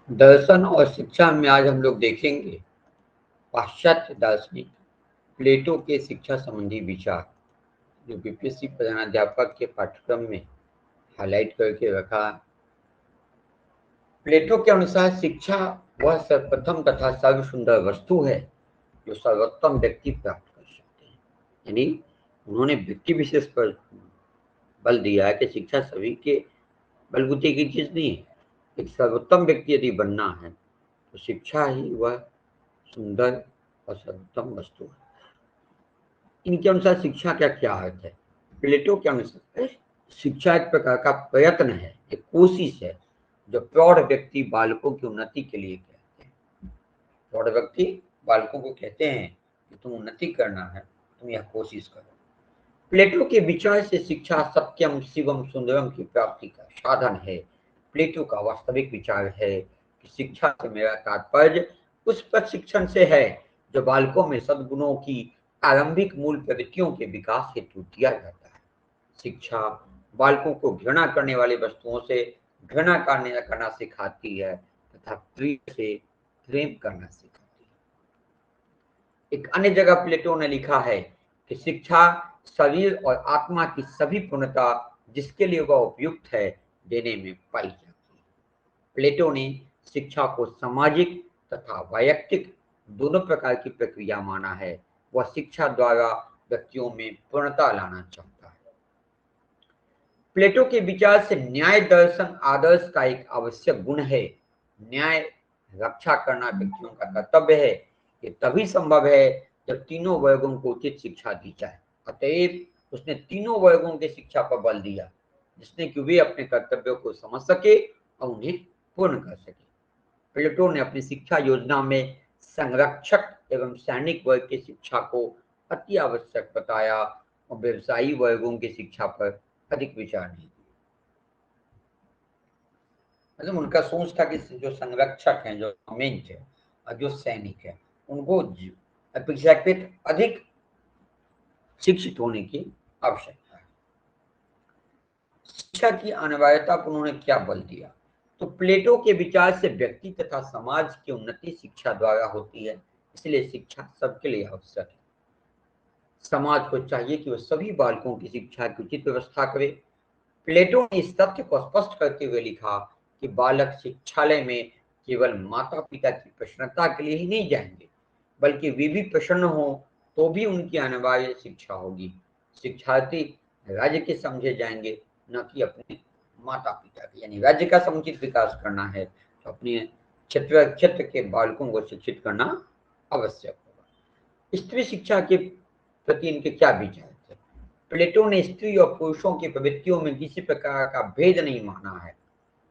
दर्शन और शिक्षा में आज हम लोग देखेंगे पाश्चात्य दार्शनिक प्लेटो के शिक्षा संबंधी विचार, जो बीपीएससी प्रधानाध्यापक के पाठ्यक्रम में हाईलाइट करके रखा। प्लेटो के अनुसार शिक्षा वह सर्वप्रथम तथा सर्व सुंदर वस्तु है जो सर्वोत्तम व्यक्ति प्राप्त कर सकते हैं। यानी उन्होंने व्यक्ति विशेष पर बल दिया है कि शिक्षा सभी के बलबूते की चीज नहीं है। एक सर्वोत्तम व्यक्ति यदि बनना है तो शिक्षा ही वह सुंदर और सर्वोत्तम वस्तु है। इनके अनुसार शिक्षा का क्या अर्थ है? प्लेटो के अनुसार शिक्षा एक प्रकार का प्रयत्न है, एक कोशिश है जो प्रौढ़ व्यक्ति बालकों की उन्नति के लिए कहते हैं। प्रौढ़ व्यक्ति बालकों को कहते हैं कि तुम उन्नति करना है, तुम यह कोशिश करो। प्लेटो के विचार से शिक्षा सत्यम शिवम सुंदरम की प्राप्ति का साधन है। प्लेटो का वास्तविक विचार है कि शिक्षा से मेरा तात्पर्य उस प्रशिक्षण से है जो बालकों में सद्गुणों की आरंभिक मूल प्रवृत्तियों के विकास हेतु दिया जाता है। शिक्षा बालकों को घृणा करने वाली वस्तुओं से घृणा करना सिखाती है तथा प्रिय से प्रेम करना सिखाती है। एक अन्य जगह प्लेटो ने लिखा है कि शिक्षा शरीर और आत्मा की सभी पूर्णता जिसके लिए वह उपयुक्त है देने में पाई जाती है। प्लेटो ने शिक्षा को सामाजिक तथा वैयक्तिक दोनों प्रकार की प्रक्रिया माना है। वह शिक्षा द्वारा व्यक्तियों में पूर्णता लाना चाहता है। प्लेटो के विचार से न्याय दर्शन आदर्श का एक आवश्यक गुण है। न्याय रक्षा करना व्यक्तियों का कर्तव्य है। ये तभी संभव है जब तीनों वर्गों को उचित शिक्षा दी जाए। अतएव उसने तीनों वर्गों की शिक्षा पर बल दिया, जिसने कि वे अपने कर्तव्यों को समझ सके और उन्हें पूर्ण कर सके। प्लेटो ने अपनी शिक्षा योजना में संरक्षक एवं सैनिक वर्ग की शिक्षा को अति आवश्यक बताया और व्यवसायी वर्गों की शिक्षा पर अधिक विचार नहीं किया। मतलब उनका सोच था कि जो संरक्षक हैं, जो गवर्नमेंट है और जो सैनिक है, उनको अपेक्षाकृत अधिक शिक्षित होने की आवश्यकता है। शिक्षा की अनिवार्यता पर उन्होंने क्या बल दिया? तो प्लेटो के विचार से व्यक्ति तथा समाज की उन्नति शिक्षा द्वारा होती है, इसलिए शिक्षा सबके लिए आवश्यक है। समाज को चाहिए कि वह सभी बालकों की शिक्षा की उचित व्यवस्था करे। प्लेटो ने इस तथ्य को स्पष्ट करते हुए लिखा कि बालक शिक्षालय में केवल माता पिता की प्रसन्नता के लिए ही नहीं जाएंगे, बल्कि वे भी प्रसन्न हो तो भी उनकी अनिवार्य शिक्षा होगी। शिक्षार्थी राज्य के समझे जाएंगे, न कि अपने माता पिता के। यानी राज्य का समुचित विकास करना है तो अपने क्षेत्र के बालकों को शिक्षित करना आवश्यक होगा। स्त्री शिक्षा के प्रति इनके क्या विचार थे? प्लेटो ने स्त्री और पुरुषों की प्रवृत्तियों में किसी प्रकार का भेद नहीं माना है।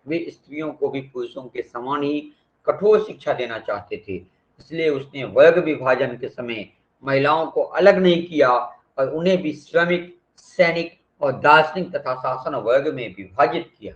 वे स्त्रियों को भी पुरुषों के समान ही कठोर शिक्षा देना चाहते थे। इसलिए उसने वर्ग विभाजन के समय महिलाओं को अलग नहीं किया और उन्हें भी श्रमिक, सैनिक और दार्शनिक तथा शासन वर्ग में विभाजित किया।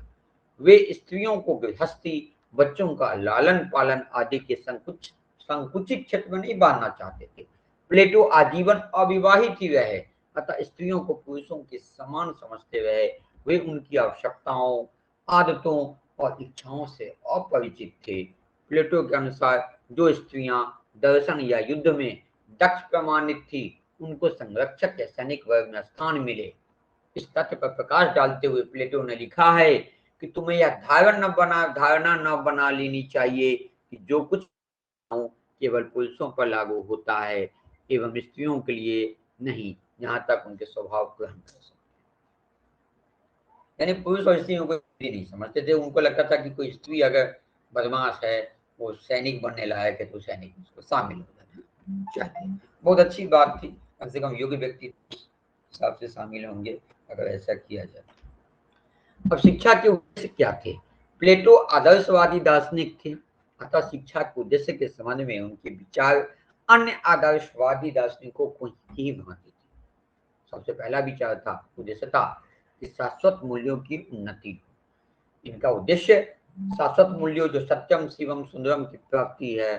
वे स्त्रियों को गृहस्थी, बच्चों का लालन पालन आदि के संकुचित क्षेत्र में नहीं बांधना चाहते थे। प्लेटो आजीवन अविवाहित ही रहे, अतः स्त्रियों को पुरुषों के समान समझते रहे। वे उनकी आवश्यकताओं, आदतों और इच्छाओं से अपरिचित थे। प्लेटो के अनुसार जो स्त्रियां दर्शन या युद्ध में दक्ष प्रमाणित थी, उनको संरक्षक या सैनिक वर्ग में स्थान मिले। इस तथ्य पर प्रकाश डालते हुए प्लेटो ने लिखा है कि तुम्हें यह धारणा न बना लेनी चाहिए कि जो कुछ केवल पुरुषों पर लागू होता है एवं स्त्रियों के लिए नहीं, जहां तक उनके स्वभाव ग्रहण कर सकते। यानी पुरुष और स्त्रियों को नहीं समझते थे। उनको लगता था कि कोई स्त्री अगर बदमाश है, वो सैनिक बनने लायक है, तो सैनिक उसको शामिल हो जाना चाहिए। बहुत अच्छी बात थी, कम से कम योग्य व्यक्ति हिसाब से शामिल होंगे अगर ऐसा किया जाए। अब शिक्षा के उद्देश्य क्या थे? प्लेटो आदर्शवादी दार्शनिक थे, अतः शिक्षा के उद्देश्य के संबंध में उनके विचार अन्य आदर्शवादी दार्शनिकों को ही भांति थे। सबसे पहला विचार था, उद्देश्य था कि शाश्वत मूल्यों की उन्नति हो। इनका उद्देश्य शाश्वत मूल्यों जो सत्यम शिवम सुंदरम की प्राप्ति है,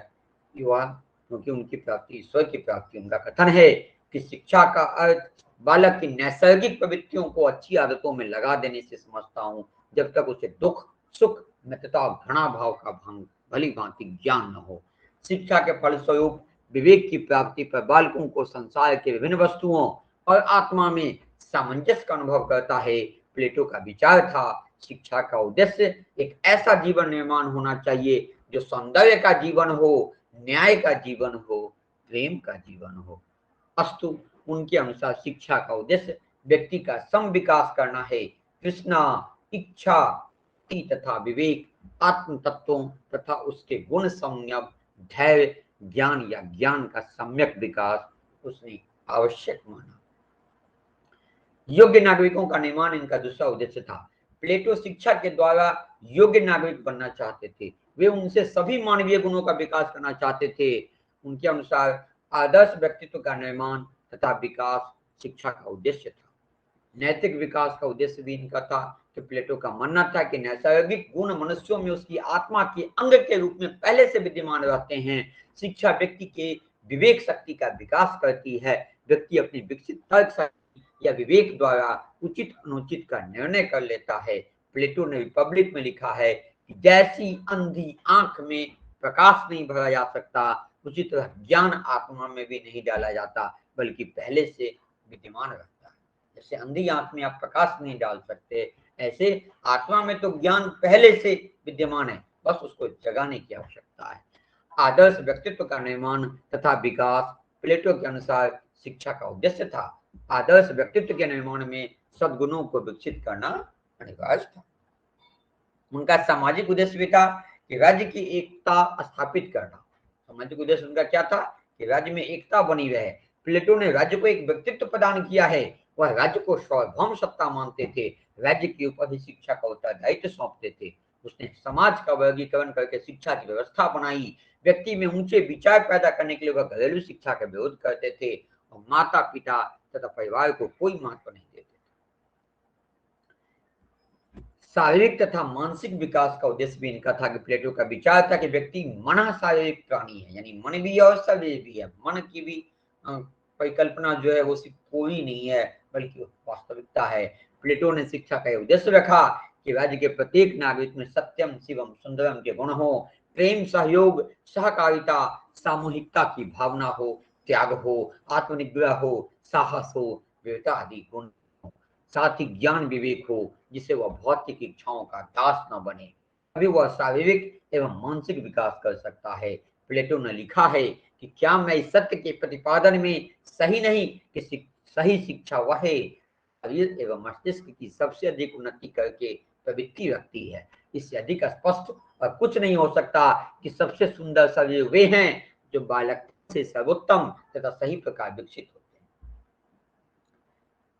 क्योंकि उनकी प्राप्ति ईश्वर की प्राप्ति। उनका कथन है कि शिक्षा का अर्थ बालक की नैसर्गिक प्रवृत्तियों को अच्छी आदतों में लगा देने से समझता हूँ। जब तक उसे दुख, सुख मित्रता और घृणा भाव का भंग, भली भांति ज्ञान न हो। शिक्षा के फलस्वरूप विवेक की प्राप्ति पर बालकों को संसार के विभिन्न वस्तुओं और आत्मा में सामंजस्य का अनुभव करता है। प्लेटो का विचार था, शिक्षा का उद्देश्य एक ऐसा जीवन निर्माण होना चाहिए जो सौंदर्य का जीवन हो, न्याय का जीवन हो, प्रेम का जीवन हो। अस्तु, उनके अनुसार शिक्षा का उद्देश्य व्यक्ति का सम विकास करना है। तृष्णा, इच्छा तथा विवेक, आत्म तत्वों तथा उसके गुण, संयम, धैर्य, ज्ञान या ज्ञान का सम्यक विकास उसने आवश्यक माना। योग्य नागरिकों का निर्माण इनका दूसरा उद्देश्य था। प्लेटो शिक्षा के द्वारा योग्य नागरिक बनना चाहते थे। वे उनसे सभी मानवीय गुणों का विकास करना चाहते थे। उनके अनुसार आदर्श व्यक्तित्व का निर्माण तथा विकास शिक्षा का उद्देश्य था। नैतिक विकास का उद्देश्य भी इनका था कि प्लेटो का मानना था कि नैसर्गिक गुण मनुष्यों में उसकी आत्मा के अंग के रूप में पहले से विद्यमान रहते हैं। शिक्षा व्यक्ति के विवेक शक्ति का विकास करती है। व्यक्ति अपनी विकसित तर्क या विवेक द्वारा उचित अनुचित का निर्णय कर लेता है। प्लेटो ने रिपब्लिक में लिखा है कि जैसी अंधी आंख में प्रकाश नहीं भरा जा सकता, उसी तरह ज्ञान आत्मा में भी नहीं डाला जाता, बल्कि पहले से विद्यमान रहता है। जैसे अंधी आंख में आप प्रकाश नहीं डाल सकते, ऐसे आत्मा में तो ज्ञान पहले से विद्यमान है, बस उसको जगाने की आवश्यकता है। आदर्श व्यक्तित्व का निर्माण तथा विकास प्लेटो के अनुसार शिक्षा का उद्देश्य था। आदर्श व्यक्तित्व के निर्माण में सद्गुणों को विकसित करना अनिवार्य था। उनका सामाजिक उद्देश्य भी था कि राज्य की एकता स्थापित करना। सामाजिक उद्देश्य उनका क्या था कि राज्य में एकता बनी रहे। प्लेटो ने राज्य को एक व्यक्तित्व प्रदान किया है। वह राज्य को सार्वभौम सत्ता मानते थे। राज्य के ऊपर ही शिक्षा का उत्तरदायित्व सौंपते थे। उसने समाज का वर्गीकरण करके शिक्षा की व्यवस्था बनाई। व्यक्ति में ऊंचे विचार पैदा करने के लिए वह घरेलू शिक्षा का विरोध करते थे और माता पिता तथा परिवार को कोई महत्व नहीं देते। शारीरिक तथा मानसिक विकास का उद्देश्य भी इनका था कि प्लेटो का विचार था कि व्यक्ति मन शारीरिक प्राणी है, यानी मन भी है और शरीर भी है। मन की भी परिकल्पना जो है वो सिर्फ कोई नहीं है, बल्कि वास्तविकता है। प्लेटो ने शिक्षा का उद्देश्य रखा कि राज्य के प्रत्येक नागरिक में सत्यम, शिवम, सुंदरम के गुण हो, प्रेम, सहयोग, सहकारिता, सामूहिकता की भावना हो, त्याग हो, आत्मनिग्रह हो, साहस हो, वीरता आदि गुण, साथ ही ज्ञान विवेक हो, जिससे वह भौतिक इच्छाओं का दास न बने। तभी वह शारीरिक एवं मानसिक विकास कर सकता है। प्लेटो ने लिखा है कि क्या मैं इस सत्य के प्रतिपादन में सही नहीं कि सही शिक्षा वह है शरीर एवं मस्तिष्क की सबसे अधिक उन्नति करके प्रवृत्ति रखती है। इससे अधिक स्पष्ट और कुछ नहीं हो सकता कि सबसे सुंदर शरीर वे हैं जो बालक से सर्वोत्तम तथा सही प्रकार विकसित होते हैं।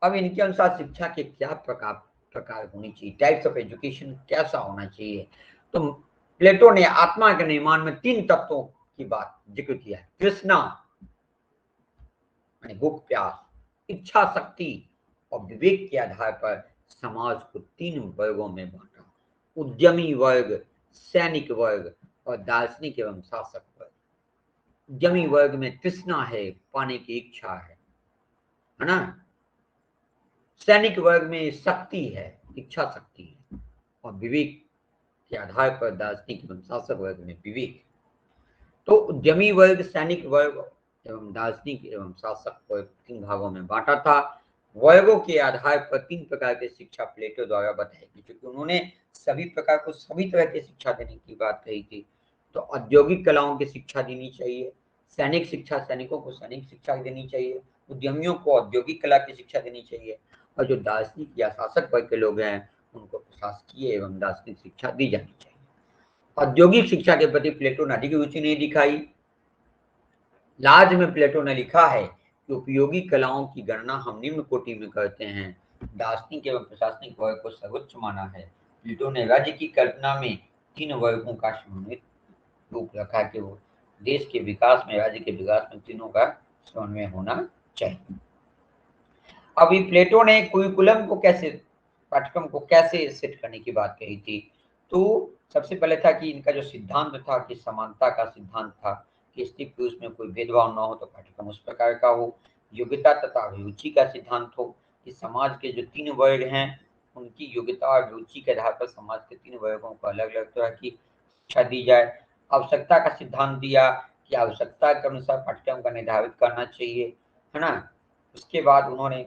अब इनके अनुसार शिक्षा के क्या प्रकार होनी चाहिए, टाइप्स ऑफ एजुकेशन कैसा होना चाहिए। तो प्लेटो ने आत्मा के निर्माण में 3 तत्वों की बात जिक्र किया है। तृष्णा यानी भूख प्यास, इच्छा शक्ति और विवेक के आधार पर समाज को 3 वर्गों में बांटा। उद्यमी वर्ग, सैनिक वर्ग और दार्शनिक एवं शासक वर्ग। उद्यमी वर्ग में तृष्णा है, पाने की इच्छा है ना। सैनिक वर्ग में शक्ति है, इच्छा शक्ति है, और विवेक के आधार पर दार्शनिक एवं शासक वर्ग में विवेक। तो उद्यमी वर्ग, सैनिक वर्ग एवं दार्शनिक एवं शासक वर्ग 3 भागों में बांटा था। वर्गों के आधार पर 3 प्रकार की शिक्षा प्लेटो द्वारा बताई गई, क्योंकि उन्होंने सभी प्रकार को सभी तरह की शिक्षा देने की बात कही थी। तो औद्योगिक कलाओं की शिक्षा देनी चाहिए, सैनिक शिक्षा सैनिकों को सैनिक शिक्षा देनी चाहिए, उद्यमियों को औद्योगिक कला की शिक्षा देनी चाहिए, और जो दार्शनिक या शासक वर्ग के लोग हैं उनको प्रशासकीय एवं दार्शनिक शिक्षा दी जानी चाहिए। औद्योगिक शिक्षा के प्रति प्लेटो ने अधिक रुचि नहीं दिखाई। लाज में प्लेटो ने लिखा है कि उपयोगी कलाओं की गणना हम निम्न कोटि में करते हैं। दार्शनिक एवं प्रशासनिक वर्ग को सर्वोच्च माना है। प्लेटो ने राज्य की कल्पना में 3 वर्गों का समन्वित रूप रखा कि वो देश के विकास में, राज्य के विकास में तीनों का समन्वय होना चाहिए। अभी प्लेटो ने कुरिकुलम को कैसे, पाठ्यक्रम को कैसे सेट करने की बात कही थी। तो सबसे पहले था कि इनका जो सिद्धांत था कि समानता का सिद्धांत था कि स्त्री पुरुष में कोई भेदभाव न हो, तो पाठ्यक्रम उस प्रकार का हो। योग्यता तथा अभिरुचि का सिद्धांत हो कि समाज के जो 3 वर्ग हैं उनकी योग्यता और रुचि के आधार पर समाज के 3 वर्गों को अलग अलग तरह की शिक्षा दी जाए। आवश्यकता का सिद्धांत दिया कि आवश्यकता के अनुसार पाठ्यक्रम का निर्धारित करना चाहिए, है ना। उसके बाद उन्होंने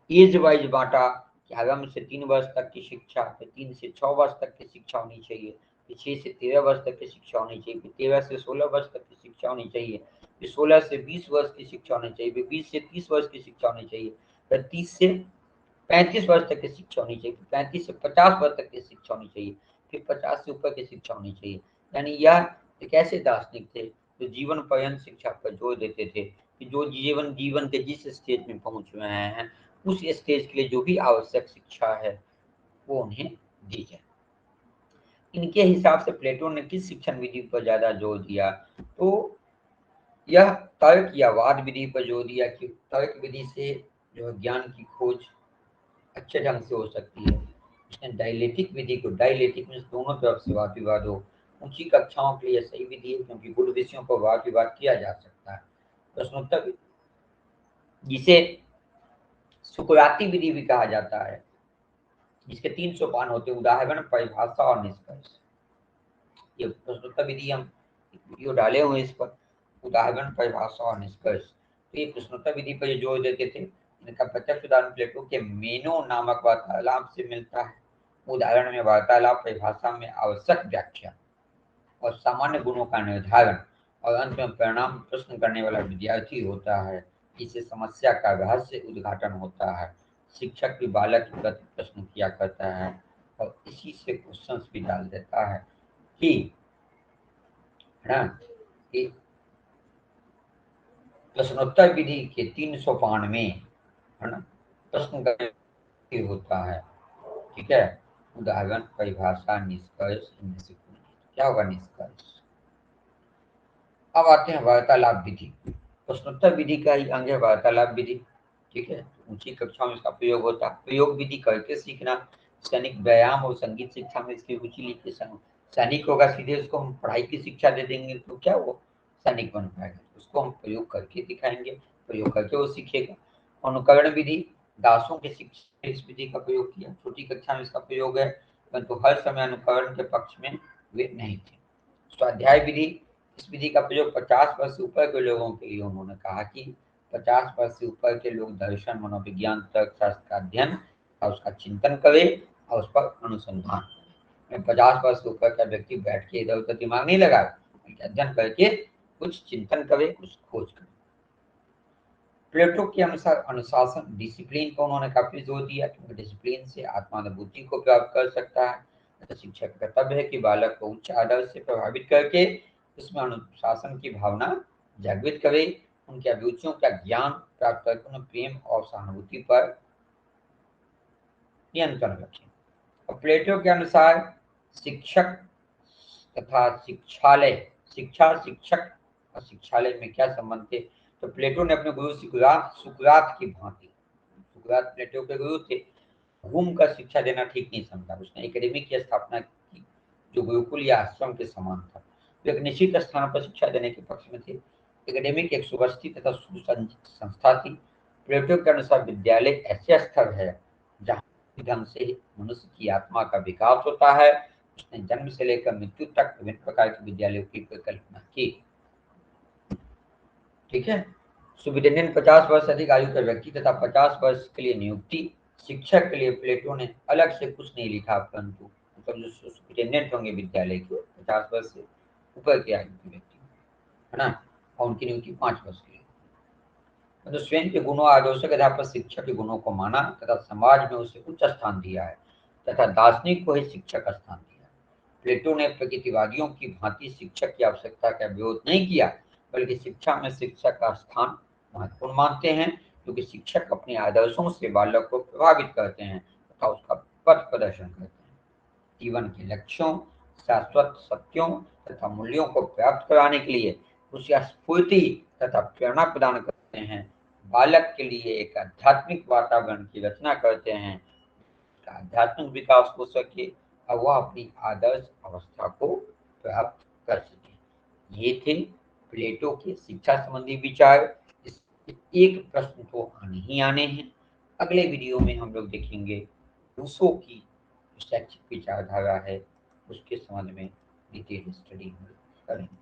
एज वाइज बांटा कि आरंभ से 3 वर्ष तक की शिक्षा, फिर 3 से 6 वर्ष तक की शिक्षा होनी चाहिए, फिर 6 से 13 वर्ष तक की शिक्षा होनी चाहिए, फिर 13 से 16 वर्ष तक की शिक्षा होनी चाहिए, फिर 16 से 20 वर्ष की शिक्षा होनी चाहिए, फिर 20 से 30 वर्ष की शिक्षा होनी चाहिए, फिर 30 से 35 वर्ष तक की शिक्षा होनी चाहिए, फिर 35 से 50 वर्ष तक की शिक्षा होनी चाहिए, फिर 50 से ऊपर की शिक्षा होनी चाहिए। यानी यह एक ऐसे दार्शनिक थे जो जीवन पर्यंत शिक्षा पर जोर देते थे कि जो जीवन के जिस स्टेज में पहुंच रहे हैं उस स्टेज के लिए जो भी आवश्यक शिक्षा है वो उन्हें दी जाए। इनके हिसाब से प्लेटो ने किस शिक्षण विधि पर ज्यादा जोर दिया, तो यह तर्क या वाद विधि पर जोर दिया कि तर्क विधि से जो है ज्ञान की खोज अच्छे ढंग से हो सकती है। उसने डायलेक्टिक विधि को, डायलेक्टिक मीन्स दोनों तरफ से वाद विवाद हो, ऊंची कक्षाओं के लिए सही विधि है क्योंकि गुण विषयों पर वाद विवाद किया जा सकता है। प्रश्नोत्तर जिसे सुकराती विधि भी कहा जाता है, जिसके 3 सोपान होते हैं, उदाहरण, परिभाषा और निष्कर्ष। ये प्रश्नोत्तर विधि हम वीडियो डाले हुए इस पर, उदाहरण, परिभाषा और निष्कर्ष। तो ये प्रश्नोत्तर विधि पर जोर देते थे। इनका प्रत्यक्ष उदाहरण प्लेटो के मेनो नामक वार्तालाप से मिलता है। उदाहरण में वार्तालाप, परिभाषा में आवश्यक व्याख्या और सामान्य गुणों का निर्धारण, और अंत में परिणाम प्रश्न करने वाला विद्यार्थी होता है। इससे समस्या का रहस्य उद्घाटन होता है। शिक्षक भी बालक के प्रति प्रश्न किया करता है और इसी से क्वेश्चंस भी डाल देता है कि, है ना, कि प्रश्नोत्तर विधि के 3 सोपान में, है ना, प्रश्न करके होता है। ठीक है, उदाहरण, परिभाषा, निष्कर्ष, इनमें से क्या होगा निष्कर्ष। अब आते हैं वार्तालाप विधि। प्रश्नोत्तर विधि का ही अंग है वार्तालाप विधि। ठीक है, ऊंची कक्षाओं में इसका प्रयोग होता है। प्रयोग विधि करके सीखना, सैनिक व्यायाम और संगीत शिक्षा में इसकी रुचि लेके सैनिक होगा, सीधे उसको हम पढ़ाई की शिक्षा दे देंगे तो क्या वो सैनिक बन पाएगा। उसको हम प्रयोग करके दिखाएंगे, प्रयोग करके वो सीखेगा। अनुकरण विधि, दासों के शिक्षा इस विधि का प्रयोग किया। छोटी कक्षा में इसका प्रयोग है, परंतु हर समय अनुकरण के पक्ष में वे नहीं थे। स्वाध्याय विधि, इस विधि का प्रयोग 50 वर्ष से ऊपर के लोगों के लिए उन्होंने कहा कि 50 वर्ष से ऊपर के लोग दर्शन, मनोविज्ञान, तर्कशास्त्र का अध्ययन और उसका चिंतन करें और उस पर अनुसंधान करें। 50 वर्ष से ऊपर का व्यक्ति बैठ के इधर उधर दिमाग नहीं लगाए, बल्कि अध्ययन करके कुछ चिंतन करे, कुछ खोज करे। प्लेटो के अनुसार अनुशासन, डिसिप्लिन को उन्होंने काफी जोर दिया क्योंकि डिसिप्लिन से आत्मानुभूति को प्राप्त कर सकता है। तो शिक्षक का कर्तव्य है कि बालक को उच्च आदर्श से प्रभावित करके उसमें अनुशासन की भावना जागृत करे, उनकी अभिरुचियों का ज्ञान प्राप्त करके उन्हें प्रेम और सहानुभूति पर नियंत्रण रखे। और प्लेटो के अनुसार शिक्षक तथा शिक्षालय, शिक्षा, शिक्षक और शिक्षालय में क्या संबंध थे, तो प्लेटो ने अपने गुरु सुकरात की भांति, सुकरात प्लेटो के गुरु थे, घूम कर शिक्षा देना ठीक नहीं समझा। उसने एकेडमी की स्थापना की जो गुरुकुल या आश्रम के समान था। वो एक निश्चित स्थान पर शिक्षा देने के पक्ष में थे। एकेडमिक एक सुव्यवस्थित तथा सुसज्जित संस्था थी। प्लेटो के अनुसार विद्यालय ऐसे स्थल है जहाँ ढंग से मनुष्य की आत्मा का विकास होता है। उसने जन्म से लेकर मृत्यु तक विभिन्न प्रकार के विद्यालयों की कल्पना की। ठीक है, सुविटेंडेंट 50 वर्ष से अधिक आयु का व्यक्ति तथा 50 वर्ष के लिए नियुक्ति। शिक्षक के लिए प्लेटो ने अलग से कुछ नहीं लिखा, परंतु मतलब जो सुविटेंडेंट होंगे विद्यालय के 50 वर्ष से ऊपर के आयु के व्यक्ति, है ना, और उनकी नियुक्ति 5 वर्ष के लिए। तो स्वयं के गुणों आदर्शों के आधार पर शिक्षक के गुणों को माना तथा समाज में उसे उच्च स्थान दिया है तथा दार्शनिक को ही शिक्षक का स्थान दिया है। प्लेटो ने प्रकृतिवादियों की भांति शिक्षक की आवश्यकता का विरोध नहीं किया, बल्कि शिक्षा में शिक्षक का स्थान महत्वपूर्ण मानते हैं क्योंकि शिक्षक अपने आदर्शों से बालक को प्रभावित करते हैं तथा उसका पथ प्रदर्शन करते हैं। जीवन के लक्ष्यों, शाश्वत सत्यों तथा मूल्यों को प्राप्त कराने के लिए उसे स्फूर्ति तथा प्रेरणा प्रदान करते हैं। बालक के लिए एक आध्यात्मिक वातावरण की रचना करते हैं, आध्यात्मिक विकास हो सके और वह अपनी आदर्श अवस्था को प्राप्त कर सके। ये थे प्लेटो के शिक्षा संबंधी विचार। इस एक प्रश्न तो आने ही आने हैं, अगले वीडियो में हम लोग देखेंगे रूसो की शैक्षिक विचारधारा है, उसके संबंध में डिटेल स्टडी करेंगे।